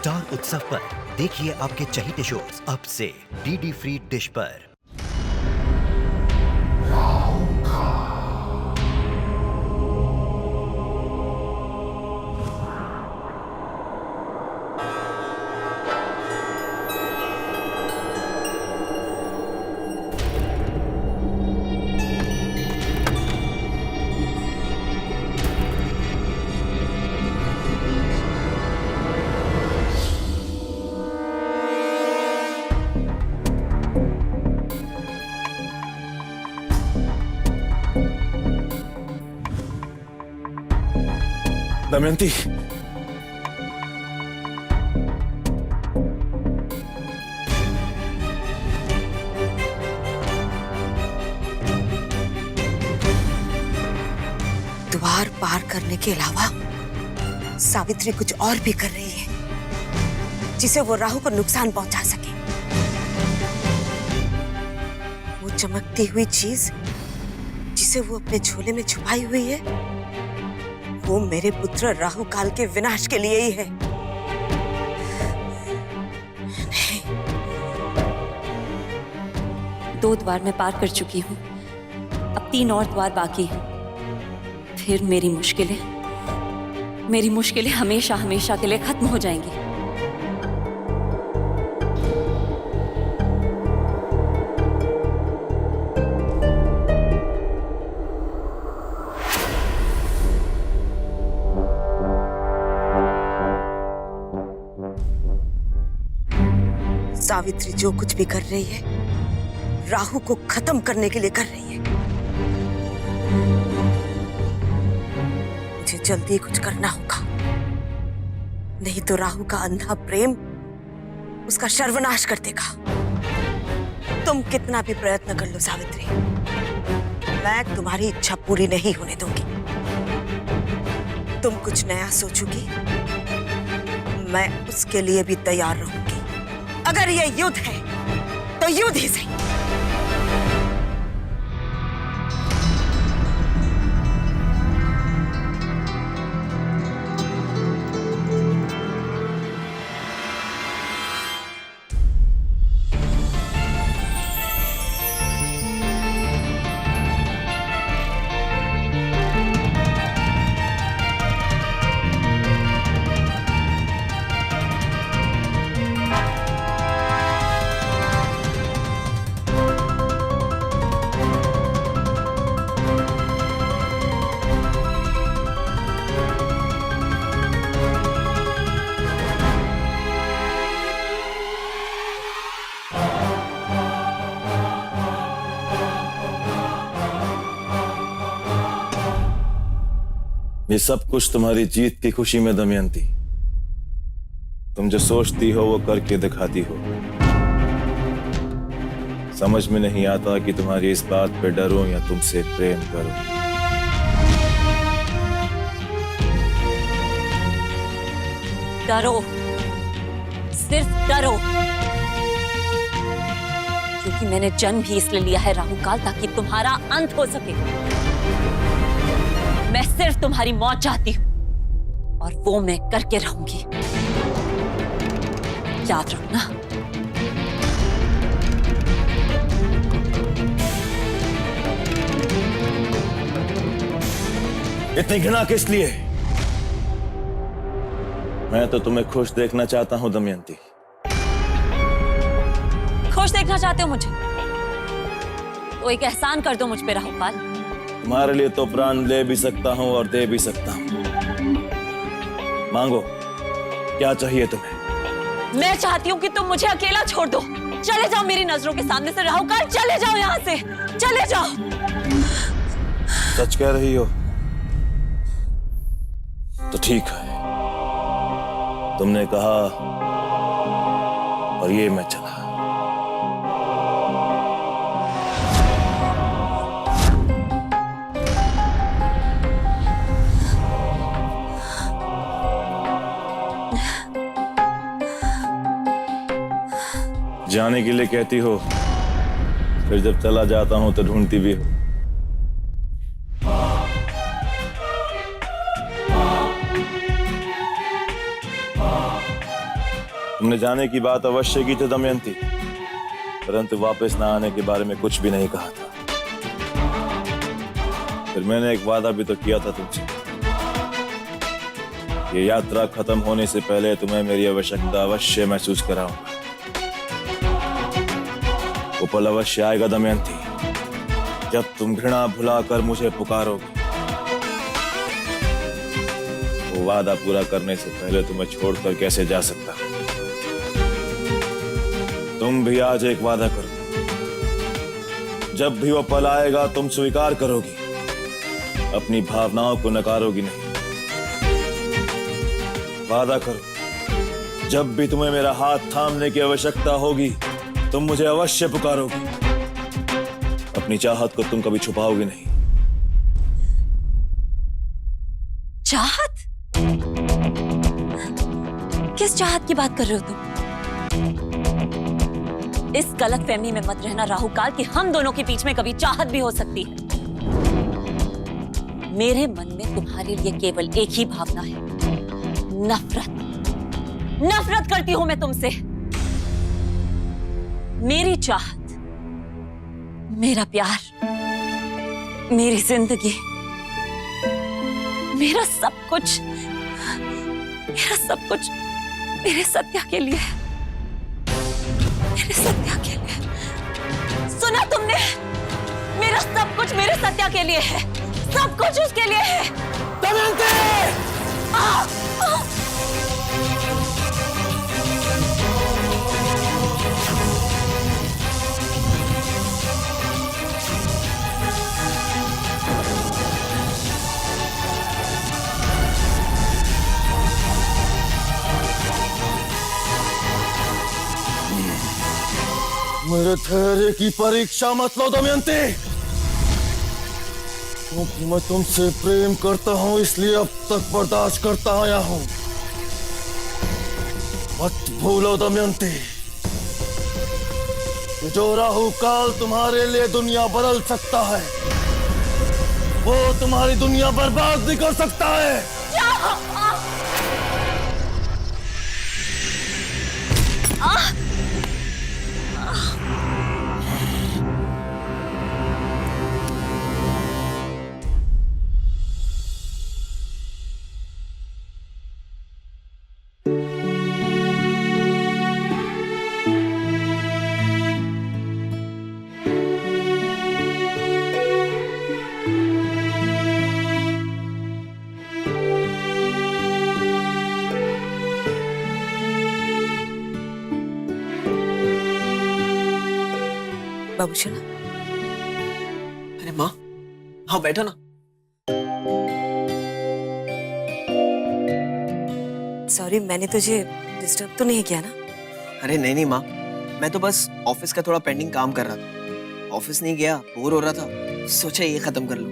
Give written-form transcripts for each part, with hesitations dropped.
Star उत्सव पर देखिए आपके चहीते शोज अब से डीडी फ्री डिश पर। दमयंती, द्वार पार करने के अलावा सावित्री कुछ और भी कर रही है जिसे वो राहु को नुकसान पहुंचा सके। वो चमकती हुई चीज जिसे वो अपने झोले में छुपाई हुई है, वो मेरे पुत्र राहु काल के विनाश के लिए ही है। नहीं। 2 द्वार मैं पार कर चुकी हूँ, अब 3 और द्वार बाकी हैं। फिर मेरी मुश्किलें हमेशा हमेशा के लिए खत्म हो जाएंगी। सावित्री जो कुछ भी कर रही है, राहु को खत्म करने के लिए कर रही है। मुझे जल्दी कुछ करना होगा, नहीं तो राहु का अंधा प्रेम उसका सर्वनाश कर देगा। तुम कितना भी प्रयत्न कर लो सावित्री, मैं तुम्हारी इच्छा पूरी नहीं होने दूंगी। तुम कुछ नया सोचोगी, मैं उसके लिए भी तैयार रहूंगी। अगर ये युद्ध है तो युद्ध ही सही। ये सब कुछ तुम्हारी जीत की खुशी में दमयंती। तुम जो सोचती हो वो करके दिखाती हो। समझ में नहीं आता कि तुम्हारी इस बात पे डरूं या तुमसे प्रेम करूं। डरो, सिर्फ डरो, क्योंकि मैंने जन्म भी इसलिए लिया है राहु काल, ताकि तुम्हारा अंत हो सके। मैं सिर्फ तुम्हारी मौत चाहती हूं और वो मैं करके रहूंगी। याद रखना। इतनी घृणा किस लिए? मैं तो तुम्हें खुश देखना चाहता हूं दमयंती। खुश देखना चाहते हो मुझे? तो एक एहसान कर दो मुझ पे राहु काल। तुम्हारे लिए तो प्राण ले भी सकता हूं और दे भी सकता हूं। मांगो, क्या चाहिए तुम्हें? मैं चाहती हूँ कि तुम मुझे अकेला छोड़ दो। चले जाओ मेरी नजरों के सामने से राहु काल, चले जाओ यहाँ से, चले जाओ। सच कह रही हो? तो ठीक है, तुमने कहा और ये मैं चला। जाने के लिए कहती हो, फिर जब चला जाता हूं तो ढूंढती भी हो। तुमने जाने की बात अवश्य की थी दमयंती, परंतु वापस ना आने के बारे में कुछ भी नहीं कहा था। फिर मैंने एक वादा भी तो किया था तुमसे, ये यात्रा खत्म होने से पहले तुम्हें मेरी आवश्यकता अवश्य महसूस कराऊंगा। वो पल अवश्य आएगा दमयंती, जब तुम घृणा भुलाकर मुझे पुकारोगी। वो वादा पूरा करने से पहले तुम्हें छोड़कर कैसे जा सकता। तुम भी आज एक वादा करो, जब भी वो पल आएगा तुम स्वीकार करोगी, अपनी भावनाओं को नकारोगी नहीं। वादा करो, जब भी तुम्हें मेरा हाथ थामने की आवश्यकता होगी तुम मुझे अवश्य पुकारोगी, अपनी चाहत को तुम कभी छुपाओगी नहीं। चाहत? किस चाहत की बात कर रहे हो तुम? इस गलतफहमी में मत रहना राहुकाल कि हम दोनों के बीच में कभी चाहत भी हो सकती है। मेरे मन में तुम्हारे लिए केवल एक ही भावना है, नफरत। नफरत करती हूं मैं तुमसे। मेरी चाहत, मेरा प्यार, मेरी जिंदगी, मेरा सब कुछ मेरे सत्या के लिए है। मेरे सत्या के लिए। सुना तुमने? मेरा सब कुछ मेरे सत्या के लिए है, सब कुछ उसके लिए है। दमयंती! मेरे धैर्य की परीक्षा मत लो दमयंती, क्योंकि मैं तुमसे प्रेम करता हूं इसलिए अब तक बर्दाश्त करता आया हूं। मत भूलो दमयंती, कि जो राहु काल तुम्हारे लिए दुनिया बदल सकता है वो तुम्हारी दुनिया बर्बाद भी कर सकता है। बाबूशना, अरे माँ, हाँ बैठो ना। सॉरी, मैंने तुझे डिस्टर्ब तो नहीं किया ना? अरे नहीं नहीं माँ, मैं तो बस ऑफिस का थोड़ा पेंडिंग काम कर रहा था। ऑफिस नहीं गया, बोर हो रहा था, सोचा ये खत्म कर लूं।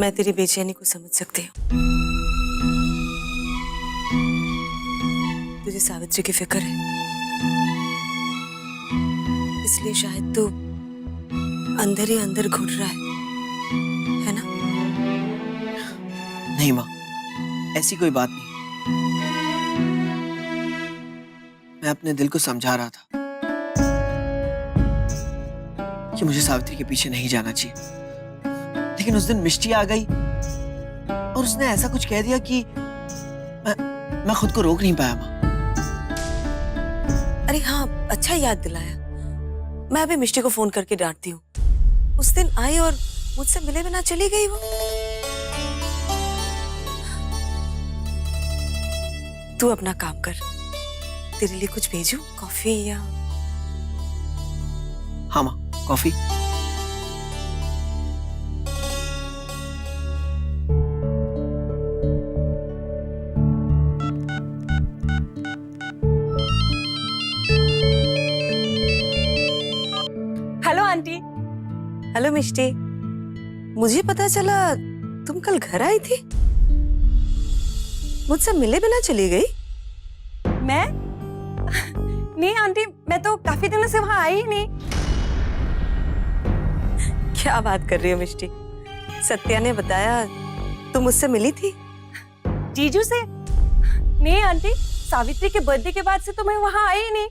मैं तेरी बेचैनी को समझ सकती हूँ। तुझे सावित्री की फिक्र है, इसलिए शायद तू अंदर ही अंदर घुट रहा है ना? नहीं माँ, ऐसी कोई बात नहीं। मैं अपने दिल को समझा रहा था कि मुझे सावित्री के पीछे नहीं जाना चाहिए, लेकिन उस दिन मिष्टी आ गई और उसने ऐसा कुछ कह दिया कि मैं खुद को रोक नहीं पाया माँ। अरे हाँ, अच्छा याद दिलाया। मैं अभी मिष्टी को फोन करके डांटती हूँ। उस दिन आई और मुझसे मिले बिना चली गई वो। तू अपना काम कर, तेरे लिए कुछ भेजूं, कॉफी या? हाँ माँ, कॉफी। Hello aunty. हेलो मिष्टी, मुझे पता चला तुम कल घर आई थी, मुझसे मिले बिना चली गई। मैं? नहीं आंटी, मैं तो काफी दिनों से वहां आई ही नहीं। क्या बात कर रही हो मिष्टी? सत्या ने बताया तुम मुझसे मिली थी? जीजू से? नहीं आंटी, सावित्री के बर्थडे के बाद से तो मैं वहां आई ही नहीं।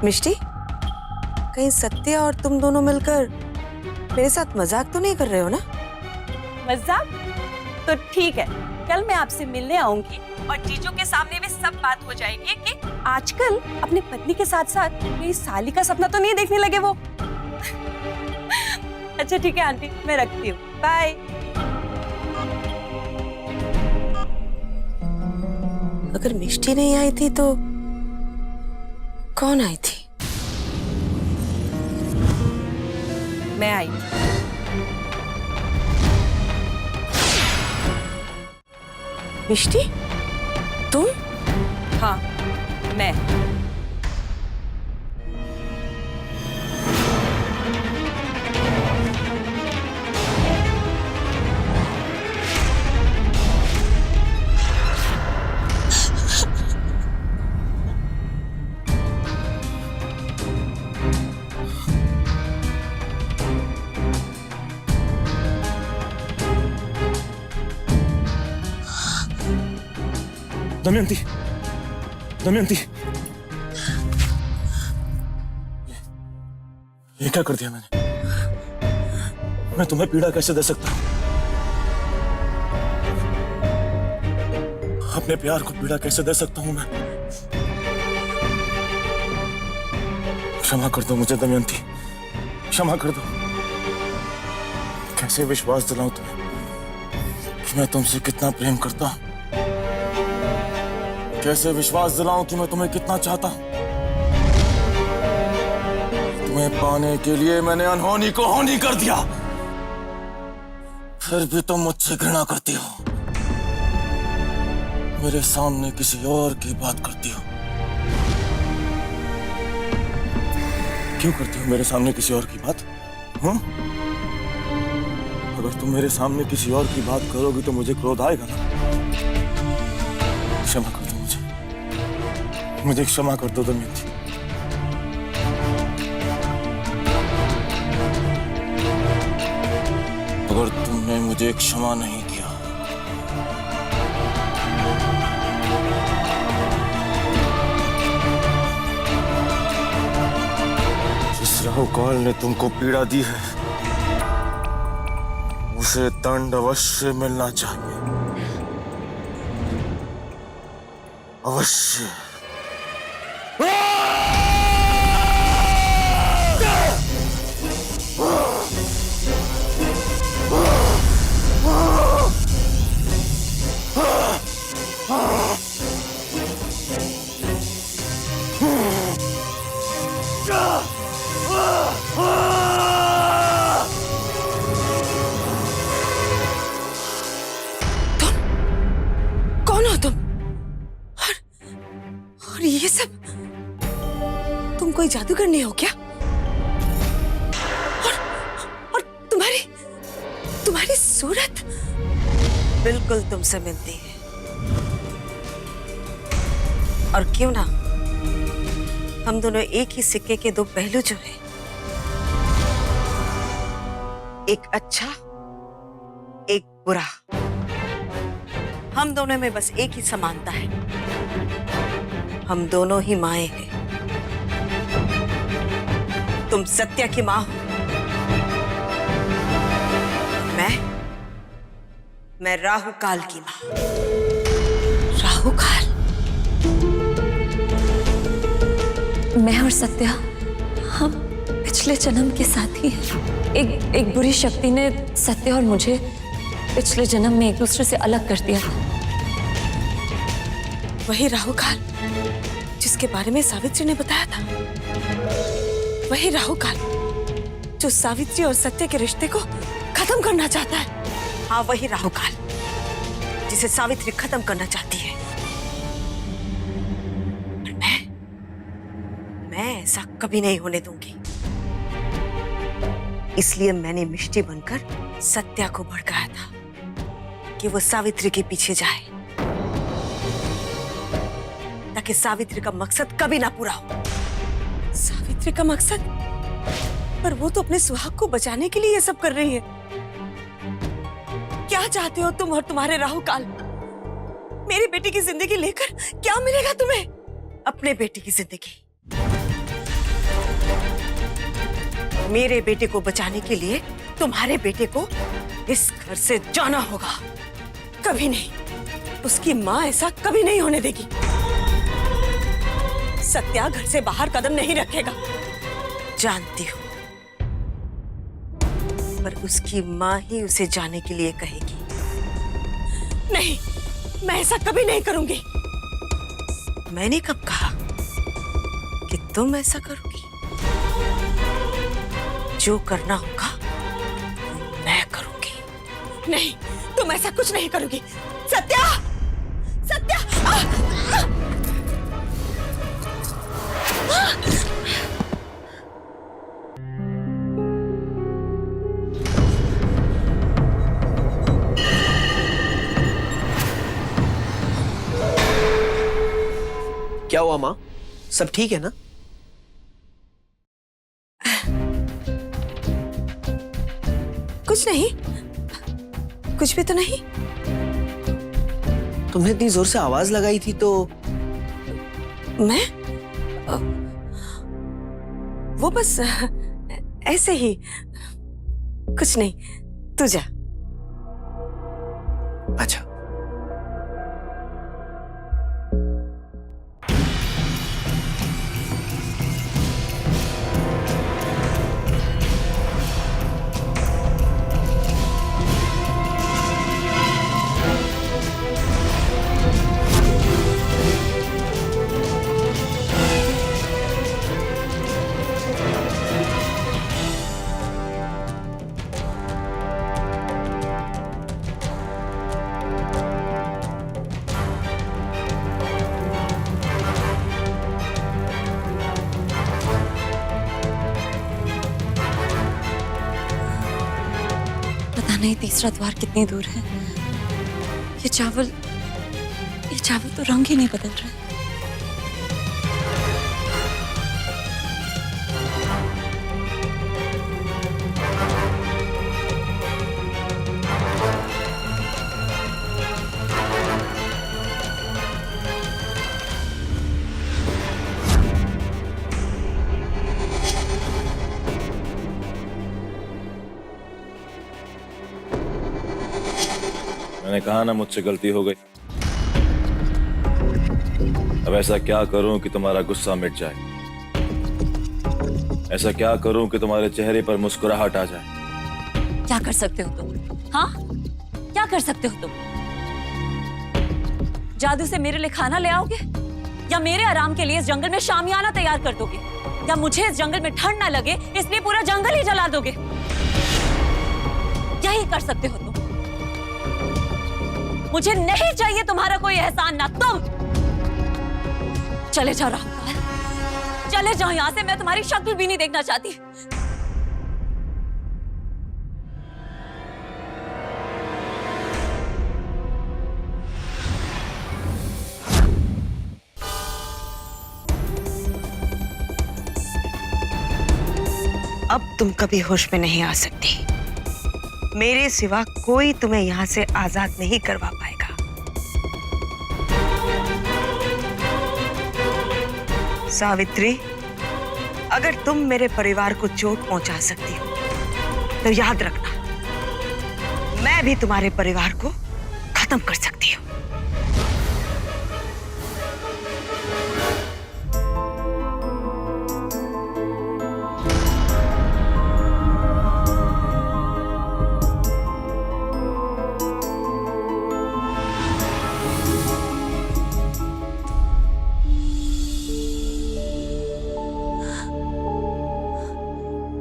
मिष्टी, कहीं सत्य और तुम दोनों मिलकर मेरे साथ मजाक तो नहीं कर रहे हो ना? मजाक? तो ठीक है, कल मैं आपसे मिलने आऊंगी और जीजू के सामने भी सब बात हो जाएगी कि आजकल अपनी पत्नी के साथ साथ मेरी साली का सपना तो नहीं देखने लगे वो। अच्छा ठीक है आंटी, मैं रखती हूँ, बाय। अगर मिष्टी नहीं आई थी तो कौन आई थी? मैं आई। मिष्टी, तुम? हाँ, मैं। दमयंती, दमयंती, ये क्या कर दिया मैंने? मैं तुम्हें पीड़ा कैसे दे सकता हूं? अपने प्यार को पीड़ा कैसे दे सकता हूं मैं? क्षमा कर दो मुझे दमयंती, क्षमा कर दो। कैसे विश्वास दिलाऊं तुम्हें कि मैं तुमसे कितना प्रेम करता हूं? कैसे विश्वास दिलाऊं कि मैं तुम्हें कितना चाहता हूं? तुम्हें पाने के लिए मैंने अनहोनी को होनी कर दिया, फिर भी तुम मुझसे घृणा करती हो। मेरे सामने किसी और की बात करती हो। क्यों करती हो मेरे सामने किसी और की बात? अगर तुम मेरे सामने किसी और की बात करोगी तो मुझे क्रोध आएगा ना। क्षमा कर दो मुझे क्षमा कर दो दमयंती। अगर तुमने मुझे क्षमा नहीं किया जिस राहुकाल ने तुमको पीड़ा दी है उसे दंड अवश्य मिलना चाहिए, अवश्य। कौन हो तुम? और ये सब तुम कोई जादूगरनी हो क्या? और तुम्हारी सूरत बिल्कुल तुमसे मिलती है। और क्यों ना, हम दोनों एक ही सिक्के के दो पहलू जो हैं, एक अच्छा एक बुरा। हम दोनों में बस एक ही समानता है, हम दोनों ही माए हैं। तुम सत्या की मां हो, मैं राहुकाल की मां। राहुकाल? मैं और सत्या हम पिछले जन्म के साथी हैं। एक बुरी शक्ति ने सत्या और मुझे पिछले जन्म में एक दूसरे से अलग कर दिया था। वही राहुकाल जिसके बारे में सावित्री ने बताया था, वही राहुकाल जो सावित्री और सत्य के रिश्ते को खत्म करना चाहता है। हाँ, वही राहुकाल जिसे सावित्री खत्म करना चाहती है। मैं ऐसा कभी नहीं होने दूंगी। इसलिए मैंने मिष्टी बनकर सत्या को भड़काया था कि वो सावित्री के पीछे जाए, ताकि सावित्री का मकसद कभी ना पूरा हो। सावित्री का मकसद? पर वो तो अपने सुहाग को बचाने के लिए ये सब कर रही है। क्या चाहते हो तुम और तुम्हारे राहुकाल? मेरी बेटी की जिंदगी लेकर क्या मिलेगा तुम्हें? अपने बेटी की जिंदगी। मेरे बेटे को बचाने के लिए तुम्हारे बेटे को इस घर से जाना होगा। कभी नहीं, उसकी माँ ऐसा कभी नहीं होने देगी। सत्या घर से बाहर कदम नहीं रखेगा, जानती हूँ, पर उसकी माँ ही उसे जाने के लिए कहेगी। नहीं, मैं ऐसा कभी नहीं करूंगी। मैंने कब कहा कि तुम ऐसा करोगी? जो करना होगा मैं करूंगी। नहीं, तुम ऐसा कुछ नहीं करोगी। सत्या! सत्या! क्या हुआ माँ? सब ठीक है ना? कुछ नहीं, कुछ भी तो नहीं। तुमने इतनी जोर से आवाज लगाई थी तो मैं वो बस ऐसे ही, कुछ नहीं। तू जा। अच्छा। पता नहीं तीसरा द्वार कितनी दूर है। ये चावल तो रंग ही नहीं बदल रहा। मैंने कहा ना, मुझसे गलती हो गई। अब ऐसा क्या करूं कि तुम्हारा गुस्सा मिट जाए? ऐसा क्या करूं कि तुम्हारे चेहरे पर मुस्कुराहट आ जाए? क्या कर सकते हो तुम? हाँ, क्या कर सकते हो तुम? जादू से मेरे लिए खाना ले आओगे, या मेरे आराम के लिए इस जंगल में शामियाना तैयार कर दोगे, या मुझे इस जंगल में ठंड ना लगे इसलिए पूरा जंगल ही जला दोगे? यही कर सकते हो तुम। मुझे नहीं चाहिए तुम्हारा कोई एहसान, ना तुम। चले जाओ राहुल, चले जाओ यहां से। मैं तुम्हारी शक्ल भी नहीं देखना चाहती। अब तुम कभी होश में नहीं आ सकती। मेरे सिवा कोई तुम्हें यहां से आजाद नहीं करवा पाएगा। सावित्री, अगर तुम मेरे परिवार को चोट पहुंचा सकती हो तो याद रखना, मैं भी तुम्हारे परिवार को खत्म कर सकती हूँ।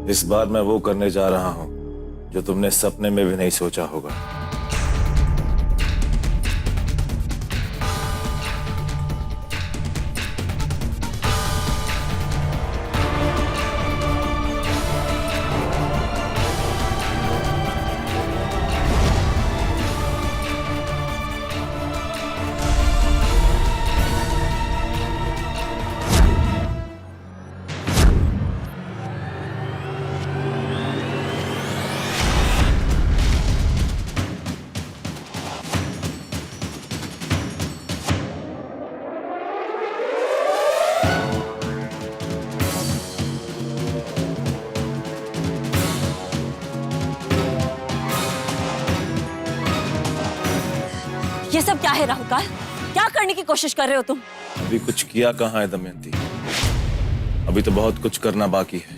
इस बार मैं वो करने जा रहा हूं जो तुमने सपने में भी नहीं सोचा होगा। सब क्या है राहुकाल? क्या करने की कोशिश कर रहे हो तुम? अभी कुछ किया कहाँ है दमयंती? अभी तो बहुत कुछ करना बाकी है।